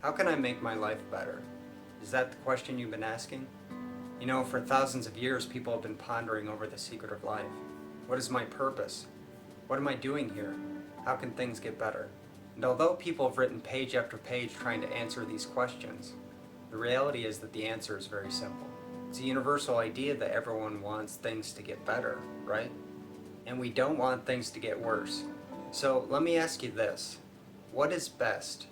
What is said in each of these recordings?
How can I make my life better? Is that the question you've been asking? You know, for thousands of years, people have been pondering over the secret of life. What is my purpose? What am I doing here? How can things get better? And although people have written page after page trying to answer these questions, the reality is that the answer is very simple. It's a universal idea that everyone wants things to get better, right? And we don't want things to get worse. So let me ask you this. What is best?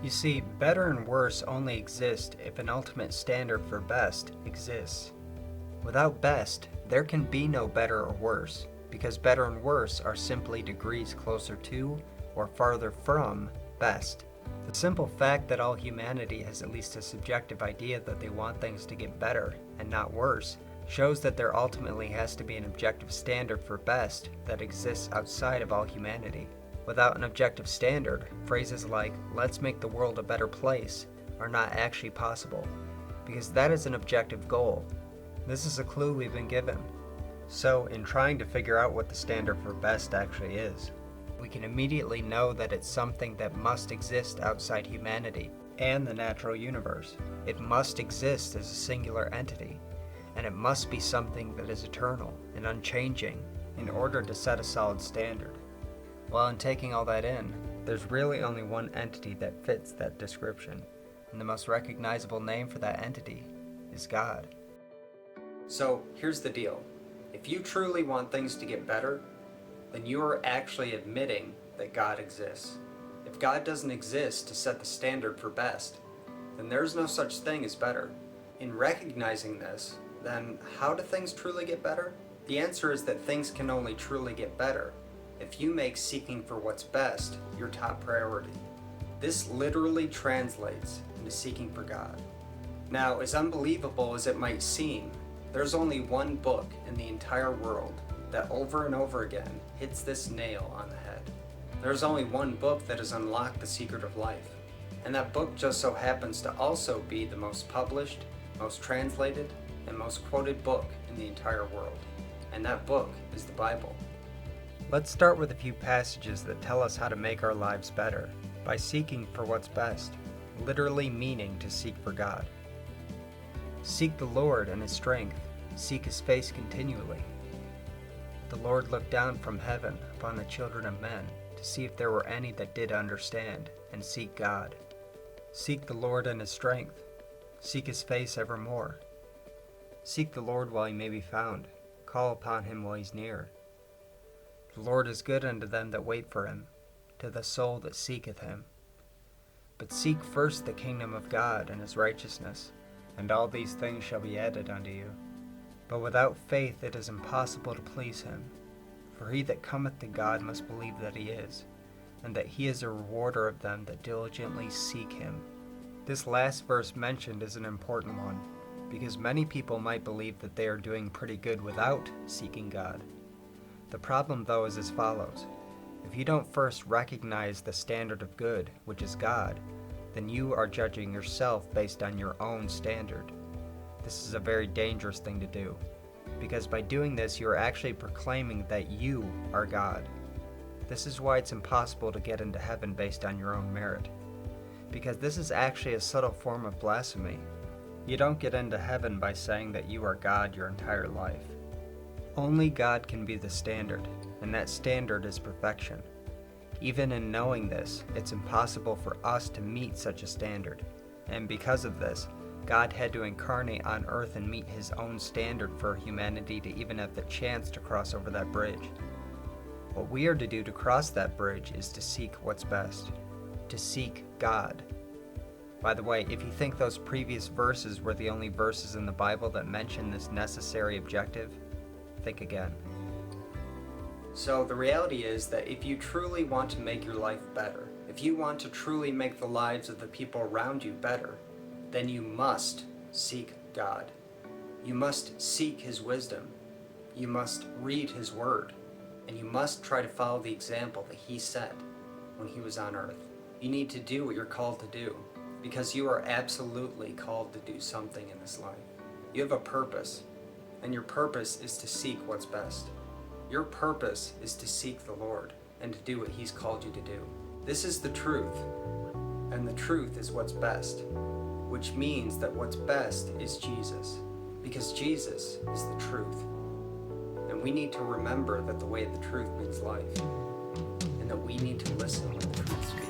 You see, better and worse only exist if an ultimate standard for best exists. Without best, there can be no better or worse, because better and worse are simply degrees closer to or farther from best. The simple fact that all humanity has at least a subjective idea that they want things to get better and not worse shows that there ultimately has to be an objective standard for best that exists outside of all humanity. Without an objective standard, phrases like, "let's make the world a better place," are not actually possible, because that is an objective goal. This is a clue we've been given. So, in trying to figure out what the standard for best actually is, we can immediately know that it's something that must exist outside humanity and the natural universe. It must exist as a singular entity, and it must be something that is eternal and unchanging in order to set a solid standard. Well, in taking all that in, there's really only one entity that fits that description, and the most recognizable name for that entity is God. So, here's the deal. If you truly want things to get better, then you are actually admitting that God exists. If God doesn't exist to set the standard for best, then there's no such thing as better. In recognizing this, then how do things truly get better? The answer is that things can only truly get better if you make seeking for what's best your top priority. This literally translates into seeking for God. Now, as unbelievable as it might seem, there's only one book in the entire world that over and over again hits this nail on the head. There's only one book that has unlocked the secret of life, and that book just so happens to also be the most published, most translated, and most quoted book in the entire world. And that book is the Bible. Let's start with a few passages that tell us how to make our lives better by seeking for what's best, literally meaning to seek for God. Seek the Lord and His strength, seek His face continually. The Lord looked down from heaven upon the children of men to see if there were any that did understand, and seek God. Seek the Lord and His strength, seek His face evermore. Seek the Lord while He may be found, call upon Him while He's near. The Lord is good unto them that wait for Him, to the soul that seeketh Him. But seek first the kingdom of God and His righteousness, and all these things shall be added unto you. But without faith it is impossible to please Him. For he that cometh to God must believe that He is, and that He is a rewarder of them that diligently seek Him. This last verse mentioned is an important one, because many people might believe that they are doing pretty good without seeking God. The problem, though, is as follows. If you don't first recognize the standard of good, which is God, then you are judging yourself based on your own standard. This is a very dangerous thing to do, because by doing this you are actually proclaiming that you are God. This is why it's impossible to get into heaven based on your own merit, because this is actually a subtle form of blasphemy. You don't get into heaven by saying that you are God your entire life. Only God can be the standard, and that standard is perfection. Even in knowing this, it's impossible for us to meet such a standard, and because of this, God had to incarnate on earth and meet His own standard for humanity to even have the chance to cross over that bridge. What we are to do to cross that bridge is to seek what's best, to seek God. By the way, if you think those previous verses were the only verses in the Bible that mention this necessary objective, think again. So the reality is that if you truly want to make your life better, if you want to truly make the lives of the people around you better, then you must seek God. You must seek His wisdom. You must read His word. And you must try to follow the example that He set when He was on earth. You need to do what you're called to do, because you are absolutely called to do something in this life. You have a purpose, and your purpose is to seek what's best. Your purpose is to seek the Lord and to do what He's called you to do. This is the truth. and the truth is what's best, which means that what's best is Jesus, because Jesus is the truth. And we need to remember that the way of the truth means life, and that we need to listen when the truth speaks.